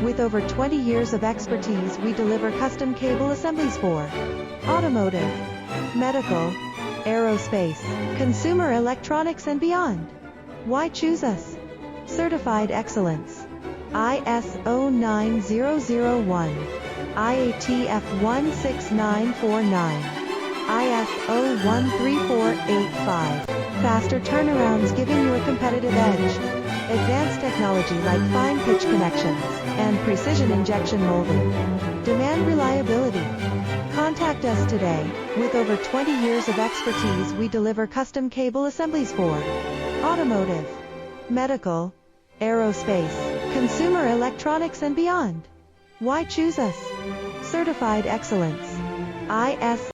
With over 20 years of expertise, we deliver custom cable assemblies for automotive, medical, aerospace, consumer electronics and beyond. Why choose us? Certified excellence. ISO 9001, IATF 16949, ISO 13485. Faster turnarounds giving you a competitive edge. Advanced technology like fine pitch connections and precision injection molding. Demand reliability. Contact us today. With over 20 years of expertise, we deliver custom cable assemblies for automotive, medical, aerospace, consumer electronics and beyond. Why choose us? Certified excellence. ISO